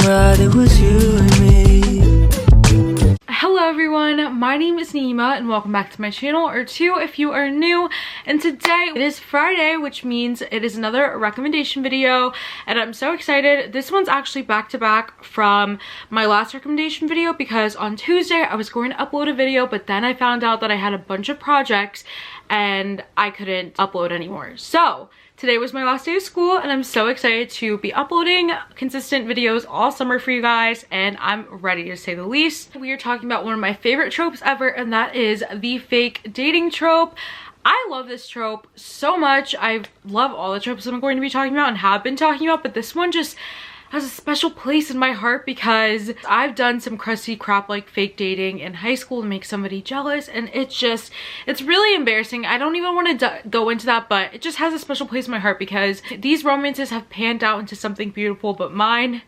right, it was you and me. Hello everyone, my name is Nayeema and welcome back to my channel, or two if you are new. And today it is Friday, which means it is another recommendation video, and I'm so excited. This one's actually back to back from my last recommendation video because on Tuesday I was going to upload a video, but then I found out that I had a bunch of projects and I couldn't upload anymore. So today was my last day of school and I'm so excited to be uploading consistent videos all summer for you guys, and I'm ready to say the least. We are talking about one of my favorite tropes ever, and that is the fake dating trope. I love this trope so much. I love all the tropes I'm going to be talking about and have been talking about, but this one just has a special place in my heart because I've done some crusty crap like fake dating in high school to make somebody jealous, and it's really embarrassing. I don't even want to go into that, but it just has a special place in my heart because these romances have panned out into something beautiful, but mine,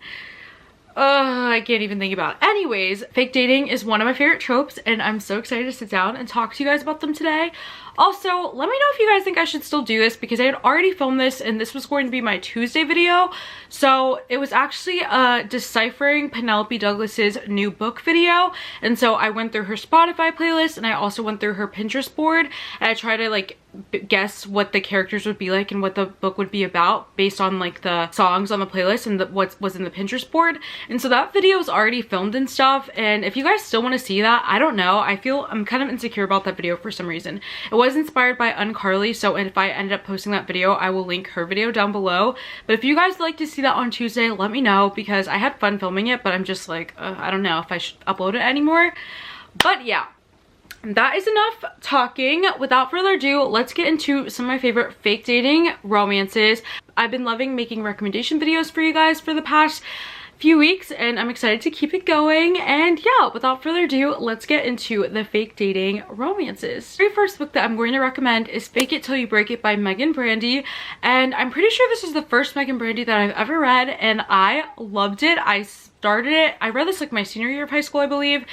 I can't even think about it. Anyways, fake dating is one of my favorite tropes and I'm so excited to sit down and talk to you guys about them today. Also, let me know if you guys think I should still do this because I had already filmed this and this was going to be my Tuesday video. So it was actually deciphering Penelope Douglas's new book video. And so I went through her Spotify playlist and I also went through her Pinterest board and I tried to like guess what the characters would be like and what the book would be about based on like the songs on the playlist and what was in the Pinterest board. And so that video is already filmed and stuff, and if you guys still want to see that, I don't know, I'm kind of insecure about that video for some reason. It was inspired by 𝓼𝓸𝓬𝓪, so if I ended up posting that video I will link her video down below. But if you guys would like to see that on Tuesday, let me know because I had fun filming it, but I'm just like I don't know if I should upload it anymore. But yeah, that is enough talking. Without further ado, let's get into some of my favorite fake dating romances. I've been loving making recommendation videos for you guys for the past few weeks and I'm excited to keep it going. And yeah, without further ado, let's get into the fake dating romances. The very first book that I'm going to recommend is Fake It Till You Break It by Megan Brandy, and I'm pretty sure this is the first Megan Brandy that I've ever read and I loved it. I read this like my senior year of high school, I believe,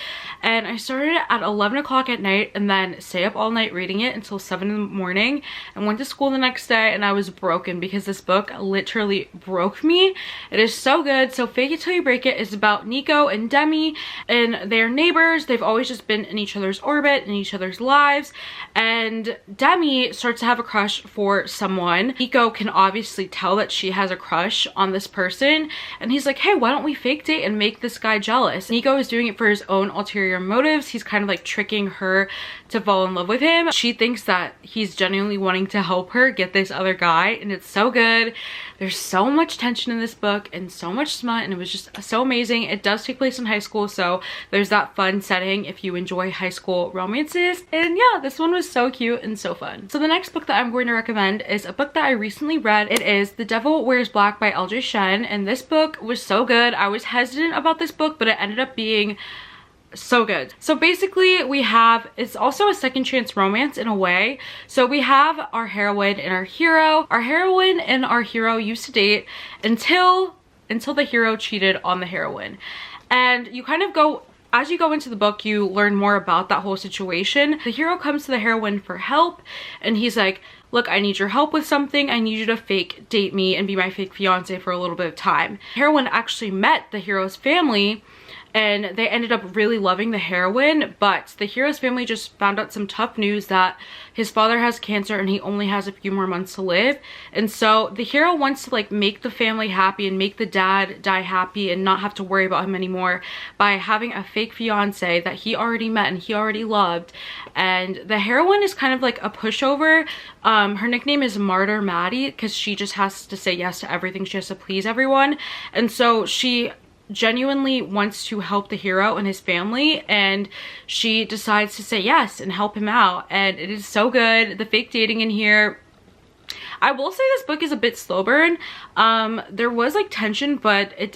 and I started it at 11 o'clock at night and then stayed up all night reading it until 7 in the morning and went to school the next day, and I was broken because this book literally broke me. It is so good. So Fake It Till You Break It is about Nico and Demi, and they're neighbors. They've always just been in each other's orbit, in each other's lives, and Demi starts to have a crush for someone. Nico can obviously tell that she has a crush on this person, and he's like, hey, why don't we fake date and make this guy jealous? Nico is doing it for his own ulterior motives. He's kind of like tricking her to fall in love with him. She thinks that he's genuinely wanting to help her get this other guy, and it's so good. There's so much tension in this book and so much smut, and it was just so amazing. It does take place in high school, so there's that fun setting if you enjoy high school romances. And yeah, this one was so cute and so fun. So the next book that I'm going to recommend is a book that I recently read. It is The Devil Wears Black by 𝓿𝓲𝓬𝓫, and this book was so good. I was hesitant about this book, but it ended up being so good. So basically it's also a second chance romance in a way. So we have our heroine and our hero. Our heroine and our hero used to date until the hero cheated on the heroine. And you kind of go, as you go into the book, you learn more about that whole situation. The hero comes to the heroine for help and he's like, look, I need your help with something. I need you to fake date me and be my fake fiance for a little bit of time. The heroine actually met the hero's family and they ended up really loving the heroine, but the hero's family just found out some tough news that his father has cancer and he only has a few more months to live. And so the hero wants to like make the family happy and make the dad die happy and not have to worry about him anymore by having a fake fiance that he already met and he already loved. And the heroine is kind of like a pushover. Her nickname is Martyr Maddie because she just has to say yes to everything. She has to please everyone. And so she genuinely wants to help the hero and his family, and she decides to say yes and help him out, and it is so good. The fake dating in here, I will say this book is a bit slow burn. There was like tension, but it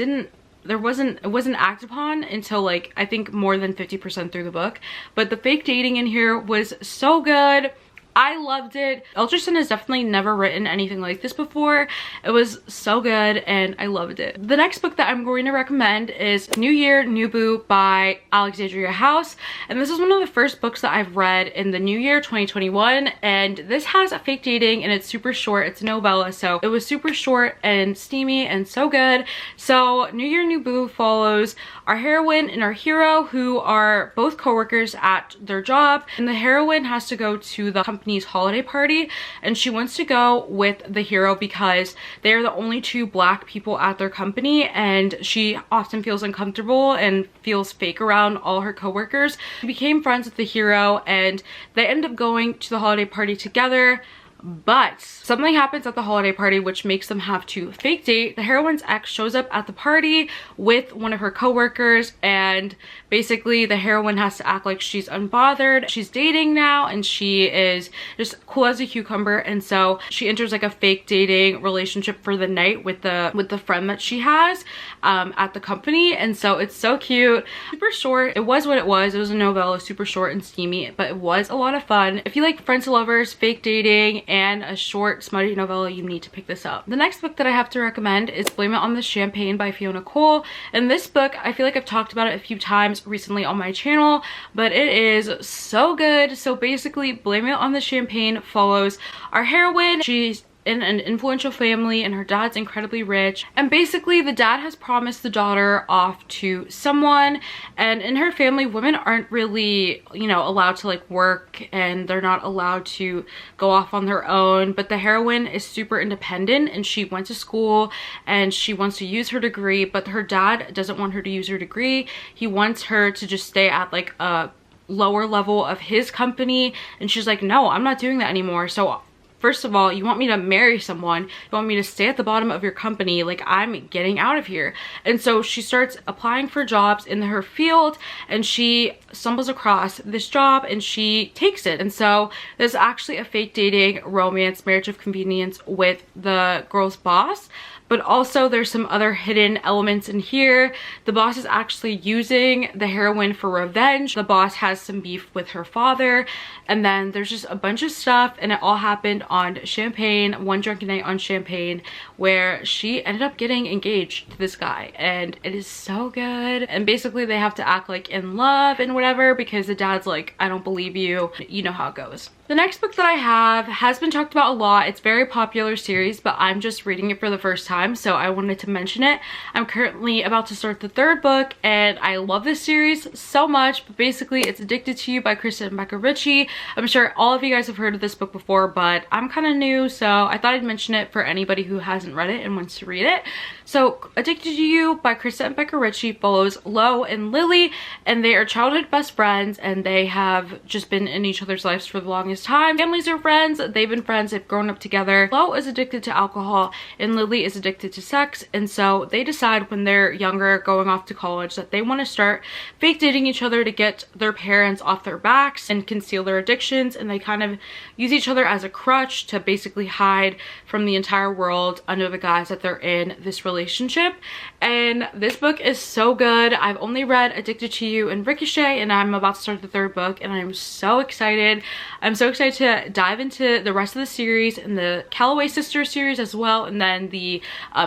wasn't acted upon until like I think more than 50% through the book. But the fake dating in here was so good. I loved it. 𝓿𝓲𝓬𝓬 has definitely never written anything like this before. It was so good and I loved it. The next book that I'm going to recommend is New Year, New Boo by Alexandria House. And this is one of the first books that I've read in the new year 2021. And this has a fake dating and it's super short. It's a novella, so it was super short and steamy and so good. So New Year, New Boo follows our heroine and our hero, who are both co-workers at their job. And the heroine has to go to the company's holiday party, and she wants to go with the hero because they're the only two black people at their company, and she often feels uncomfortable and feels fake around all her co-workers. She became friends with the hero and they end up going to the holiday party together. But something happens at the holiday party which makes them have to fake date. The heroine's ex shows up at the party with one of her co-workers, and basically the heroine has to act like she's unbothered. She's dating now and she is just cool as a cucumber, and so she enters like a fake dating relationship for the night with the friend that she has at the company. And so it's so cute, super short. It was what it was. It was a novella, super short and steamy, but it was a lot of fun. If you like friends to lovers, fake dating, and a short smutty novella, you need to pick this up. The next book that I have to recommend is Blame It on the Champagne by Fiona Cole. And this book, I feel like I've talked about it a few times recently on my channel, but it is so good. So basically, Blame It on the Champagne follows our heroine. She's in an influential family and her dad's incredibly rich, and basically the dad has promised the daughter off to someone, and in her family women aren't really, you know, allowed to like work and they're not allowed to go off on their own. But the heroine is super independent and she went to school and she wants to use her degree, but her dad doesn't want her to use her degree. He wants her to just stay at like a lower level of his company, and she's like, no, I'm not doing that anymore. So first of all, you want me to marry someone, you want me to stay at the bottom of your company, like I'm getting out of here. And so she starts applying for jobs in her field and she stumbles across this job and she takes it. And so there's actually a fake dating romance, marriage of convenience with the girl's boss. But also there's some other hidden elements in here. The boss is actually using the heroine for revenge. The boss has some beef with her father. And then there's just a bunch of stuff, and it all happened on champagne, one drunken night on champagne, where she ended up getting engaged to this guy. And it is so good. And basically they have to act like in love and whatever, because the dad's like, I don't believe you. You know how it goes. The next book that I have has been talked about a lot. It's a very popular series, but I'm just reading it for the first time, so I wanted to mention it. I'm currently about to start the third book, and I love this series so much. But basically, it's Addicted to You by 𝓫𝓲𝓬𝓬𝓪. I'm sure all of you guys have heard of this book before, but I'm kind of new, so I thought I'd mention it for anybody who hasn't read it and wants to read it. So Addicted to You by 𝓫𝓲𝓬𝓬𝓪 follows Lo and Lily, and they are childhood best friends, and they have just been in each other's lives for the longest time. Families are friends, they've been friends, they've grown up together. Lo is addicted to alcohol and Lily is addicted to sex, and so they decide when they're younger, going off to college, that they want to start fake dating each other to get their parents off their backs and conceal their addictions. And they kind of use each other as a crutch to basically hide from the entire world under the guise that they're in this relationship. And this book is so good. I've only read Addicted to You and Ricochet, and I'm about to start the third book, and I'm so excited. I'm so excited to dive into the rest of the series and the Calloway Sisters series as well, and then the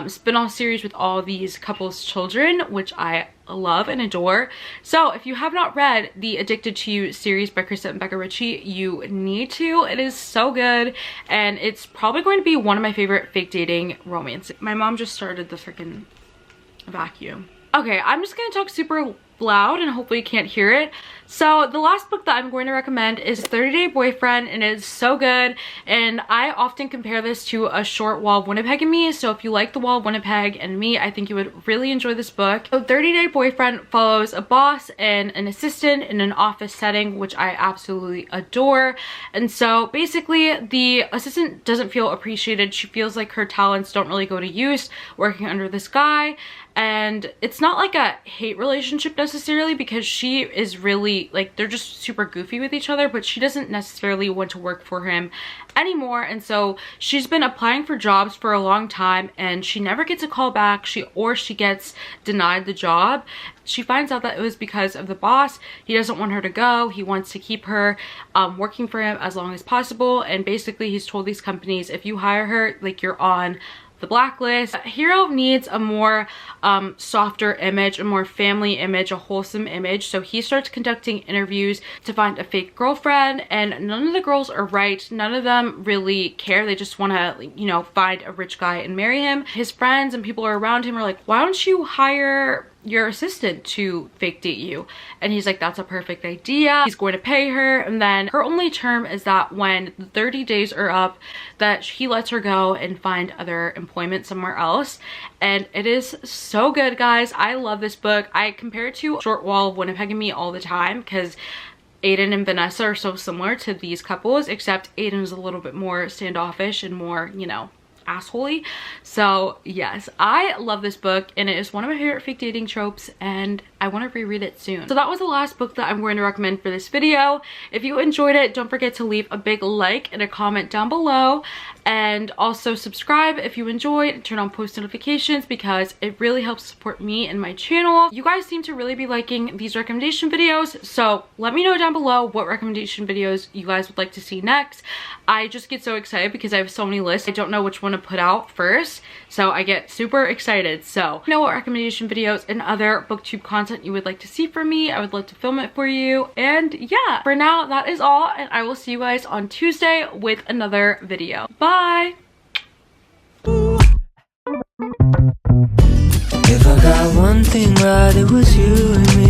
spin-off series with all these couples' children, which I love and adore. So if you have not read the Addicted to You series by 𝓫𝓲𝓬𝓬𝓪, you need to. It is so good, and it's probably going to be one of my favorite fake dating romances. My mom just started the freaking vacuum. Okay, I'm just gonna talk super loud and hopefully you can't hear it. So the last book that I'm going to recommend is 30-Day Boyfriend, and it is so good. And I often compare this to a short Wall of Winnipeg and Me. So if you like the Wall of Winnipeg and Me, I think you would really enjoy this book. So 30-Day Boyfriend follows a boss and an assistant in an office setting, which I absolutely adore. And so basically the assistant doesn't feel appreciated. She feels like her talents don't really go to use working under this guy. And it's not like a hate relationship necessarily. necessarily, because she is really like, they're just super goofy with each other, but she doesn't necessarily want to work for him anymore. And so she's been applying for jobs for a long time and she never gets a call back. She gets denied the job. She finds out that it was because of the boss. He doesn't want her to go. He wants to keep her working for him as long as possible. And basically he's told these companies, if you hire her, like, you're on the blacklist. Hero needs a more softer image, a more family image, a wholesome image. So he starts conducting interviews to find a fake girlfriend, and none of the girls are right. None of them really care. They just want to, you know, find a rich guy and marry him. His friends and people around him are like, why don't you hire your assistant to fake date you? And he's like, that's a perfect idea. He's going to pay her, and then her only term is that when the 30 days are up, that he lets her go and find other employment somewhere else. And it is so good, guys. I love this book. I compare it to Short Wall of Winnipeg and Me all the time, because Aiden and Vanessa are so similar to these couples, except Aiden is a little bit more standoffish and more, you know, assholey. So yes, I love this book, and it is one of my favorite fake dating tropes, and I want to reread it soon. So that was the last book that I'm going to recommend for this video. If you enjoyed it, don't forget to leave a big like and a comment down below, and also subscribe if you enjoyed, and turn on post notifications because it really helps support me and my channel. You guys seem to really be liking these recommendation videos, so let me know down below what recommendation videos you guys would like to see next. I just get so excited because I have so many lists. I don't know which one to put out first, so I get super excited. So know what recommendation videos and other booktube content you would like to see from me. I would love to film it for you. And yeah, for now that is all, and I will see you guys on Tuesday with another video. Bye. If I got one thing right, it was you and me.